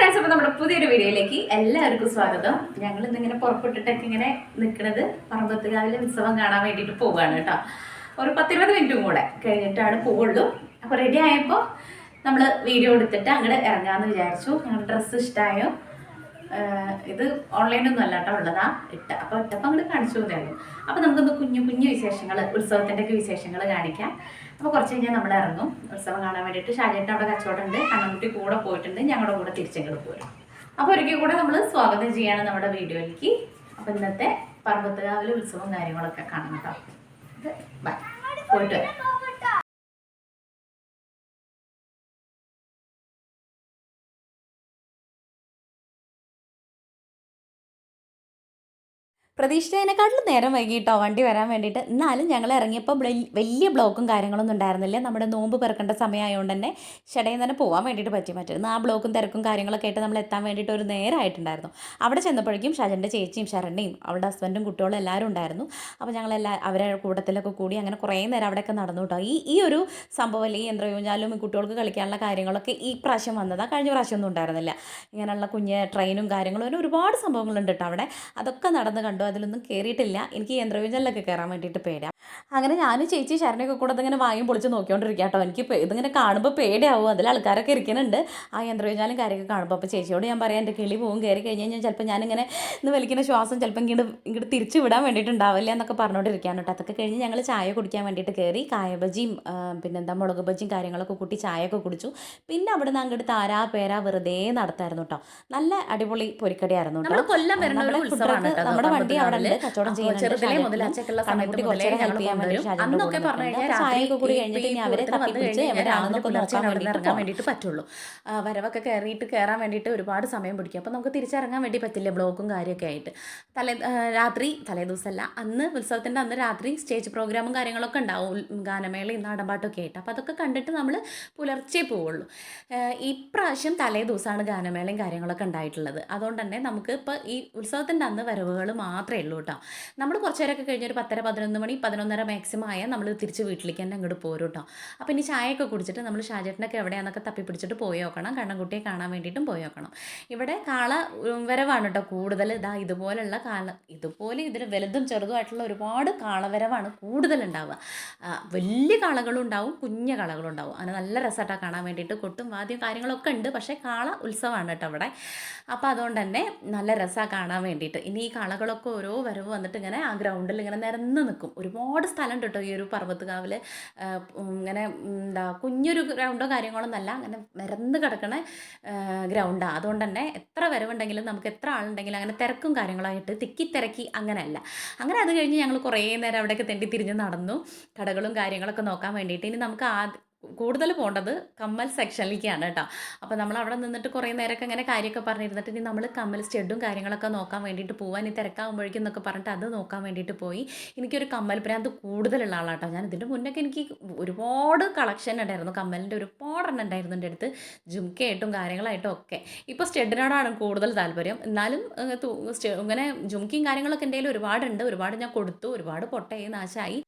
Friends, അപ്പോൾ നമ്മുടെ പുതിയൊരു വീഡിയോയിലേക്ക് എല്ലാവർക്കും സ്വാഗതം. ഞങ്ങൾ ഇന്നിങ്ങനെ പുറപ്പെട്ടിട്ടൊക്കെ ഇങ്ങനെ നിൽക്കുന്നത് പറമ്പത്തുകാവിലെ ഉത്സവം കാണാൻ വേണ്ടിയിട്ട് പോവുകയാണ് കേട്ടോ. ഒരു 10-20 മിനിറ്റും കൂടെ കഴിഞ്ഞിട്ടാണ് പോവുള്ളൂ. അപ്പോൾ റെഡി ആയപ്പോൾ നമ്മൾ വീഡിയോ എടുത്തിട്ട് അങ്ങോട്ട് ഇറങ്ങാമെന്ന് വിചാരിച്ചു. ഞങ്ങളുടെ ഡ്രസ്സ് ഇഷ്ടമായോ? ഇത് ഓൺലൈനൊന്നും അല്ല കേട്ടോ, ഉള്ളതാ അപ്പോൾ ഇട്ടപ്പോൾ അങ്ങോട്ട് കാണിച്ചു തന്നെയായിരുന്നു. അപ്പോൾ നമുക്കൊന്ന് കുഞ്ഞു കുഞ്ഞു വിശേഷങ്ങൾ, ഉത്സവത്തിൻ്റെ ഒക്കെ വിശേഷങ്ങൾ കാണിക്കാം. അപ്പോൾ കുറച്ച് കഴിഞ്ഞാൽ നമ്മൾ ഇറങ്ങും ഉത്സവം കാണാൻ വേണ്ടിയിട്ട്. ഷാജേട്ടൻ അവിടെ കച്ചവടം ഉണ്ട്, കണ്ണൻകുട്ടി കൂടെ പോയിട്ടുണ്ട്, ഞങ്ങളുടെ കൂടെ തിരിച്ചങ്ങോട്ട് പോരും. അപ്പോൾ ഒരിക്കൽ കൂടെ നമ്മൾ സ്വാഗതം ചെയ്യാണ് നമ്മുടെ വീഡിയോയിലേക്ക്. അപ്പോൾ ഇന്നത്തെ പറമ്പത്തുകാവിലെ ഉത്സവം കാര്യങ്ങളൊക്കെ കാണാം കേട്ടോ. ബൈ, പോയിട്ട് വരാം. പ്രതീക്ഷിച്ചതിനെക്കാട്ടിലും നേരം വൈകിട്ടോ വണ്ടി വരാൻ വേണ്ടിയിട്ട്. എന്നാലും ഞങ്ങൾ ഇറങ്ങിയപ്പോൾ വലിയ ബ്ലോക്കും കാര്യങ്ങളൊന്നും ഉണ്ടായിരുന്നില്ല. നമ്മുടെ നോമ്പ് പെറുക്കേണ്ട സമയമായതുകൊണ്ട് തന്നെ ഷടയിൽ തന്നെ പോകാൻ വേണ്ടിയിട്ട് പറ്റുമായിരുന്നു. ആ ബ്ലോക്കും തിരക്കും കാര്യങ്ങളൊക്കെ ആയിട്ട് നമ്മൾ എത്താൻ വേണ്ടിയിട്ട് ഒരു നേരമായിട്ടുണ്ടായിരുന്നു. അവിടെ ചെന്നപ്പോഴേക്കും ഷജൻ്റെ ചേച്ചിയും ശരണ്യയും അവളുടെ ഹസ്ബൻഡും കുട്ടികളും എല്ലാവരും ഉണ്ടായിരുന്നു. അപ്പോൾ ഞങ്ങളെല്ലാം അവരുടെ കൂട്ടത്തിലൊക്കെ കൂടി അങ്ങനെ കുറേ നേരം അവിടെയൊക്കെ നടന്നു കേട്ടോ. ഈ ഒരു സംഭവം, ഈ യന്ത്രയൂഞ്ഞാലും കുട്ടികൾക്ക് കളിക്കാനുള്ള കാര്യങ്ങളൊക്കെ ഈ പ്രാവശ്യം വന്നതാണ്. കഴിഞ്ഞ പ്രാവശ്യമൊന്നും ഉണ്ടായിരുന്നില്ല. ഇങ്ങനെയുള്ള കുഞ്ഞ് ട്രെയിനും കാര്യങ്ങളും അങ്ങനെ ഒരുപാട് സംഭവങ്ങളുണ്ട് കേട്ടോ അവിടെ. അതൊക്കെ നടന്ന് കണ്ടു. അതിലൊന്നും കയറിയിട്ടില്ല. എനിക്ക് യന്ത്രവിജനിലൊക്കെ കയറാൻ വേണ്ടിയിട്ട് പേടിയാണ്. അങ്ങനെ ഞാനും ചേച്ചി ശരണയൊക്കെ കൂടെ അതിങ്ങനെ വായും പൊളിച്ച് നോക്കിക്കൊണ്ടിരിക്കുക കേട്ടോ. എനിക്ക് ഇതിങ്ങനെ കാണുമ്പോൾ പേടിയാവും. അതിൽ ആൾക്കാരൊക്കെ ഇരിക്കുന്നുണ്ട് ആ യന്ത്രവിജാലും കാര്യമൊക്കെ കാണുമ്പോൾ. അപ്പോൾ ചേച്ചിയോട് ഞാൻ പറയാം, എൻ്റെ കിളി പോകും, കയറി കഴിഞ്ഞ് കഴിഞ്ഞാൽ ചിലപ്പോൾ ഞാനിങ്ങനെ ഇന്ന് വലിക്കുന്ന ശ്വാസം ചിലപ്പോൾ ഇങ്ങോട്ട് തിരിച്ചു വിടാൻ വേണ്ടിയിട്ടുണ്ടാവില്ല എന്നൊക്കെ പറഞ്ഞുകൊണ്ടിരിക്കുകയാണ് കേട്ടോ. അതൊക്കെ കഴിഞ്ഞ് ഞങ്ങൾ ചായ കുടിക്കാൻ വേണ്ടിയിട്ട് കയറി. കായബജിയും പിന്നെന്താ മുളക് ബജിയും കാര്യങ്ങളൊക്കെ കൂട്ടി ചായയൊക്കെ കുടിച്ചു. പിന്നെ അവിടെ നിന്ന് അങ്ങോട്ട് താരാ പേരാ വെറുതെ നടത്തായിരുന്നു കേട്ടോ. നല്ല അടിപൊളി പൊരിക്കടിയായിരുന്നു കേട്ടോ. നമ്മുടെ വണ്ടി അവിടെ ഉണ്ട്, കച്ചവടം അന്നൊക്കെ പറഞ്ഞു കഴിഞ്ഞാൽ ചായയൊക്കെ കൂടി കഴിഞ്ഞിട്ട് ഇനി അവരെ തപ്പിപ്പിടിച്ച് എവിടെയാണെന്നൊക്കെ നോക്കാൻ വേണ്ടിയിട്ട് പറ്റുള്ളൂ. വരവൊക്കെ കയറാൻ വേണ്ടിയിട്ട് ഒരുപാട് സമയം പിടിക്കും. അപ്പോൾ നമുക്ക് തിരിച്ചിറങ്ങാൻ വേണ്ടി പറ്റില്ല, ബ്ലോക്കും കാര്യമൊക്കെ ആയിട്ട്. തലേദിവസമല്ല, അന്ന് ഉത്സവത്തിൻ്റെ അന്ന് രാത്രി സ്റ്റേജ് പ്രോഗ്രാമും കാര്യങ്ങളൊക്കെ ഉണ്ടാവും, ഗാനമേളയും നാടൻപാട്ടൊക്കെ ആയിട്ട്. അപ്പോൾ അതൊക്കെ കണ്ടിട്ട് നമ്മൾ പുലർച്ചെ പോവുള്ളൂ. ഇപ്രാവശ്യം തലേദിവസമാണ് ഗാനമേളയും കാര്യങ്ങളൊക്കെ ഉണ്ടായിട്ടുള്ളത്. അതുകൊണ്ട് തന്നെ നമുക്ക് ഇപ്പോൾ ഈ ഉത്സവത്തിൻ്റെ അന്ന് വരവുകൾ മാത്രമേ ഉള്ളൂ കേട്ടോ. നമ്മൾ കുറച്ച് നേരമൊക്കെ കഴിഞ്ഞ് ഒരു 10-11 മണി 11:30 മാക്സിമം ആയാൽ നമ്മൾ തിരിച്ച് വീട്ടിലേക്ക് തന്നെ അങ്ങോട്ട് പോരും കേട്ടോ. അപ്പോൾ ഇനി ചായയൊക്കെ കുടിച്ചിട്ട് നമ്മൾ ഷാജേട്ടനൊക്കെ എവിടെയാണെന്നൊക്കെ തപ്പി പിടിച്ചിട്ട് പോയി നോക്കണം. കണ്ണൻകുട്ടിയെ കാണാൻ വേണ്ടിയിട്ടും പോയി നോക്കണം. ഇവിടെ കാള വരവാണ് കേട്ടോ കൂടുതൽ. ഇതുപോലുള്ള ഇതുപോലെ ഇതിൽ വലുതും ചെറുതുമായിട്ടുള്ള ഒരുപാട് കാളവരവാണ് കൂടുതലുണ്ടാവുക. വലിയ കാളകളും ഉണ്ടാവും, കുഞ്ഞ കാളകളും ഉണ്ടാവും. അങ്ങനെ നല്ല രസമായിട്ടാണ് കാണാൻ വേണ്ടിയിട്ട്. കൊട്ടും വാദ്യം കാര്യങ്ങളൊക്കെ ഉണ്ട്, പക്ഷേ കാള ഉത്സവമാണ് കേട്ടോ അവിടെ. അപ്പോൾ അതുകൊണ്ട് തന്നെ നല്ല രസമാണ് കാണാൻ വേണ്ടിയിട്ട്. ഇനി ഈ കാളകളൊക്കെ ഓരോ വരവ് വന്നിട്ട് ഇങ്ങനെ ആ ഗ്രൗണ്ടിൽ ഇങ്ങനെ നിരന്ന് നിൽക്കും. ഒരുപാട് സ്ഥലം ഉണ്ട് കേട്ടോ ഈ ഒരു പറമ്പത്തുകാവിൽ. ഇങ്ങനെ കുഞ്ഞൊരു ഗ്രൗണ്ടോ കാര്യങ്ങളോ എന്നല്ല, അങ്ങനെ നിരന്ന് കിടക്കണ ഗ്രൗണ്ടാണ്. അതുകൊണ്ട് തന്നെ എത്ര വരവുണ്ടെങ്കിലും നമുക്ക് എത്ര ആളുണ്ടെങ്കിലും അങ്ങനെ തിരക്കും കാര്യങ്ങളായിട്ട് തിരക്കി അങ്ങനെയല്ല. അങ്ങനെ അത് കഴിഞ്ഞ് ഞങ്ങൾ കുറേ നേരം അവിടെയൊക്കെ തെണ്ടി തിരിഞ്ഞ് നടന്നു, കടകളും കാര്യങ്ങളൊക്കെ നോക്കാൻ വേണ്ടിയിട്ട്. ഇനി നമുക്ക് കൂടുതൽ പോകേണ്ടത് കമ്മൽ സെക്ഷനിലേക്കാണ് കേട്ടോ. അപ്പോൾ നമ്മൾ അവിടെ നിന്നിട്ട് കുറേ നേരമൊക്കെ ഇങ്ങനെ കാര്യമൊക്കെ പറഞ്ഞിരുന്നിട്ട് ഇനി നമ്മൾ കമ്മൽ സ്റ്റെഡും കാര്യങ്ങളൊക്കെ നോക്കാൻ വേണ്ടിയിട്ട് പോകാൻ, ഈ തിരക്കാകുമ്പോഴേക്കും എന്നൊക്കെ പറഞ്ഞിട്ട് അത് നോക്കാൻ വേണ്ടിയിട്ട് പോയി. എനിക്കൊരു കമ്മൽ ഭ്രാന്ത് കൂടുതലുള്ള ആളാട്ടോ ഞാൻ. ഇതിൻ്റെ മുന്നൊക്കെ എനിക്ക് ഒരുപാട് കളക്ഷൻ ഉണ്ടായിരുന്നു, കമ്മലിൻ്റെ ഒരുപാടെണ്ണം ഉണ്ടായിരുന്നു എൻ്റെ അടുത്ത്, ജുംക്കയായിട്ടും കാര്യങ്ങളായിട്ടും ഒക്കെ. ഇപ്പോൾ സ്റ്റെഡിനോടാണ് കൂടുതൽ താല്പര്യം. എന്നാലും ഇങ്ങനെ ജുംക്കയും കാര്യങ്ങളൊക്കെ എൻ്റെ കയ്യിൽ ഒരുപാടുണ്ട്. ഒരുപാട് ഞാൻ കൊടുത്തു, ഒരുപാട് പൊട്ടയായി നാശമായി.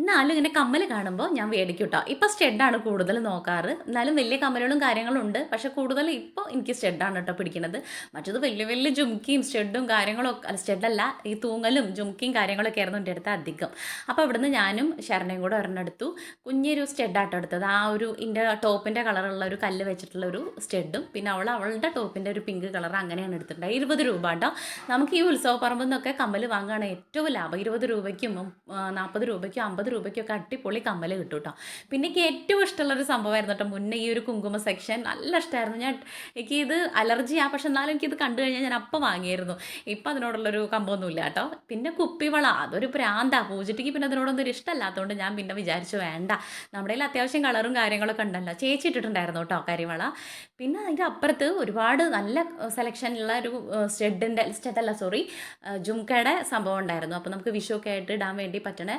എന്നാലും ഇങ്ങനെ കമ്മൽ കാണുമ്പോൾ ഞാൻ മേടിക്കും കേട്ടോ. ഇപ്പോൾ സ്റ്റെഡാണ് കൂടുതൽ നോക്കാറ്. എന്നാലും വലിയ കമ്മലുകളും കാര്യങ്ങളും ഉണ്ട്, പക്ഷേ കൂടുതൽ ഇപ്പോൾ എനിക്ക് സ്റ്റെഡാണ് കേട്ടോ പിടിക്കുന്നത്. മറ്റത് വലിയ ജുംക്കിയും സ്റ്റെഡും കാര്യങ്ങളൊക്കെ, സ്റ്റെഡല്ല, ഈ തൂങ്ങലും ജുംക്കിയും കാര്യങ്ങളൊക്കെ ആയിരുന്നു എൻ്റെ അടുത്ത് അധികം. അപ്പോൾ ഇവിടുന്ന് ഞാനും ശരണയും കൂടെ ഒരെണ്ണം എടുത്തു. കുഞ്ഞൊരു സ്റ്റെഡാട്ടോ എടുത്തത്. ആ ഒരു എൻ്റെ ടോപ്പിൻ്റെ കളറുള്ള ഒരു കല്ല് വെച്ചിട്ടുള്ള ഒരു സ്റ്റെഡും, പിന്നെ അവളുടെ ടോപ്പിൻ്റെ ഒരു പിങ്ക് കളർ, അങ്ങനെയാണ് എടുത്തിട്ടുണ്ട്. 20 രൂപ കേട്ടോ. നമുക്ക് ഈ ഉത്സവപ്പറമ്പിൽ നിന്നൊക്കെ കമ്മൽ വാങ്ങുകയാണ് ഏറ്റവും ലാഭം. 20 രൂപയ്ക്കും 40 രൂപയ്ക്കും 50 രൂപയ്ക്കൊക്കെ അടിപൊളി കമ്മൽ കിട്ടും കേട്ടോ. പിന്നെ എനിക്ക് ഏറ്റവും ഇഷ്ടമുള്ളൊരു സംഭവമായിരുന്നു കേട്ടോ മുന്നേ ഈ ഒരു കുങ്കുമ സെക്ഷൻ. നല്ല ഇഷ്ടമായിരുന്നു. എനിക്കിത് അലർജിയാണ്, പക്ഷെ എന്നാലും എനിക്കിത് കണ്ടു കഴിഞ്ഞാൽ ഞാൻ അപ്പം വാങ്ങിയായിരുന്നു. ഇപ്പം അതിനോടുള്ളൊരു കമ്പമൊന്നുമില്ല കേട്ടോ. പിന്നെ കുപ്പിവള, അതൊരു പ്രാന്താണ്. പൂജിട്ടിക്ക് പിന്നെ അതിനോടൊന്നും ഒരു ഇഷ്ടമല്ലാത്തതുകൊണ്ട് ഞാൻ പിന്നെ വിചാരിച്ചു വേണ്ട, നമ്മുടെ കയ്യിൽ അത്യാവശ്യം കളറും കാര്യങ്ങളൊക്കെ ഉണ്ടല്ലോ. ചേച്ചി ഇട്ടിട്ടുണ്ടായിരുന്നു കേട്ടോ കരിവള. പിന്നെ അതിൻ്റെ അപ്പുറത്ത് ഒരുപാട് നല്ല സെലക്ഷനുള്ള ഒരു ജുംക്കയുടെ സംഭവം ഉണ്ടായിരുന്നു. അപ്പോൾ നമുക്ക് വിഷുവൊക്കെ ആയിട്ട് ഇടാൻ വേണ്ടി പറ്റണ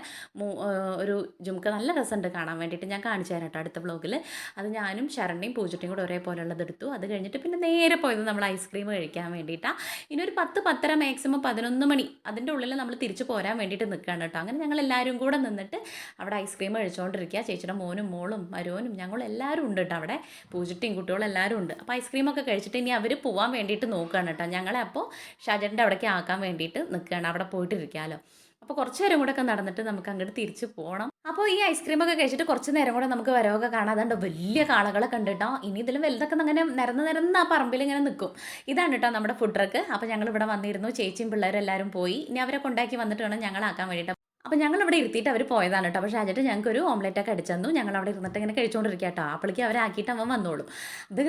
ഒരു ജുംക്ക നല്ല രസമുണ്ട് കാണാൻ വേണ്ടിയിട്ട്. ഞാൻ കാണിച്ചു തരാം കേട്ടോ അടുത്ത വ്ളോഗിൽ. അത് ഞാനും ശരണ്യയും പൂജട്ടിയും കൂടെ ഒരേപോലെയുള്ളത് എടുത്തു. അത് കഴിഞ്ഞിട്ട് പിന്നെ നേരെ പോയത് നമ്മൾ ഐസ്ക്രീം കഴിക്കാൻ വേണ്ടിയിട്ടാണ്. ഇനി ഒരു 10-10:30 മാക്സിമം 11 മണി അതിൻ്റെ ഉള്ളിൽ നമ്മൾ തിരിച്ച് പോരാൻ വേണ്ടിയിട്ട് നിൽക്കുകയാണ് കേട്ടോ. അങ്ങനെ ഞങ്ങൾ എല്ലാവരും കൂടെ നിന്നിട്ട് അവിടെ ഐസ്ക്രീം കഴിച്ചുകൊണ്ടിരിക്കുക. ചേച്ചിയുടെ മോനും മോളും മരുവനും ഞങ്ങളെല്ലാവരും ഉണ്ട് കേട്ടോ അവിടെ. പൂജട്ടിയും കുട്ടികളും എല്ലാവരും ഉണ്ട്. അപ്പോൾ ഐസ്ക്രീമൊക്കെ കഴിച്ചിട്ട് ഇനി അവർ പോകാൻ വേണ്ടിയിട്ട് നോക്കുകയാണ് കേട്ടോ. ഞങ്ങളെ അപ്പോൾ ഷാജൻ്റെ അവിടേക്ക് ആക്കാൻ വേണ്ടിയിട്ട് നിൽക്കുകയാണ്. അവിടെ പോയിട്ടിരിക്കാമല്ലോ. അപ്പോൾ കുറച്ച് നേരം കൂടെ ഒക്കെ നടന്നിട്ട് നമുക്ക് അങ്ങോട്ട് തിരിച്ച് പോകണം. അപ്പോൾ ഈ ഐസ്ക്രീമൊക്കെ കഴിച്ചിട്ട് കുറച്ച് നേരം കൂടെ നമുക്ക് വരവൊക്കെ കാണാതുണ്ട്. വലിയ കാളകളൊക്കെ ഉണ്ട് കേട്ടോ. ഇനി ഇതിലും വലുതൊക്കെ അങ്ങനെ നിരന്ന് ആ പറമ്പിൽ ഇങ്ങനെ നിൽക്കും. ഇതാണ് കേട്ടോ നമ്മുടെ ഫുഡ് ട്രക്ക്. അപ്പോൾ ഞങ്ങൾ ഇവിടെ വന്നിരുന്നു. ചേച്ചിയും പിള്ളേരും എല്ലാവരും പോയി. ഇനി അവരെ കൊണ്ടാക്കി വന്നിട്ട് വേണം ഞങ്ങളാക്കാൻ വേണ്ടിയിട്ട്. അപ്പോൾ ഞങ്ങളിവിടെ ഇരുത്തിയിട്ട് അവർ പോയതാണ് കേട്ടോ. അപ്പോൾ ഷാജറ്റ് ഞങ്ങൾക്കൊരു ഓംലെറ്റൊക്കെ അടിച്ചു തന്നു. ഞങ്ങൾ അവിടെ ഇരുന്നിട്ട് ഇങ്ങനെ കഴിച്ചുകൊണ്ടിരിക്കുക കേട്ടോ. അപ്പോഴേക്കും അവരാക്കിയിട്ട് അവൻ വന്നോളും.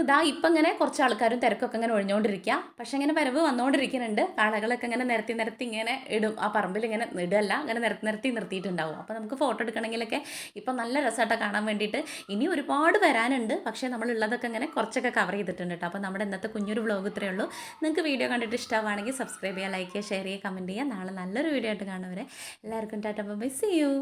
ഇതാ ഇപ്പം ഇങ്ങനെ കുറച്ച് ആൾക്കാരും തിരക്കൊക്കെ ഇങ്ങനെ ഒഴിഞ്ഞുകൊണ്ടിരിക്കുക. പക്ഷേ ഇങ്ങനെ വരവ് വന്നുകൊണ്ടിരിക്കുന്നുണ്ട്. കാളകളൊക്കെ ഇങ്ങനെ നിരത്തി ഇങ്ങനെ ഇടും. ആ പറമ്പിൽ ഇങ്ങനെ ഇടല്ല, ഇങ്ങനെ നിർത്തിയിട്ടുണ്ടാവും. അപ്പോൾ നമുക്ക് ഫോട്ടോ എടുക്കണമെങ്കിലൊക്കെ ഇപ്പം നല്ല രസമായിട്ടാണ് കാണാൻ വേണ്ടിയിട്ട്. ഇനി ഒരുപാട് വരാനുണ്ട്. പക്ഷേ നമ്മളുള്ളതൊക്കെ ഇങ്ങനെ കുറച്ചൊക്കെ കവർ ചെയ്തിട്ടുണ്ട് കേട്ടോ. അപ്പോൾ നമ്മുടെ ഇന്നത്തെ കുഞ്ഞൊരു വ്ളോഗ് ഇത്രയേ ഉള്ളൂ. നിങ്ങൾക്ക് വീഡിയോ കണ്ടിട്ട് ഇഷ്ടമാണെങ്കിൽ സബ്സ്ക്രൈബ് ചെയ്യുക, ലൈക്ക് ചെയ്യുക, ഷെയർ ചെയ്യുക, കമൻറ്റ് ചെയ്യുക. നാളെ നല്ലൊരു വീഡിയോ ആയിട്ട് കാണുന്നവരെ എല്ലാവർക്കും ടാറ്റ ബൈ, സീ യു.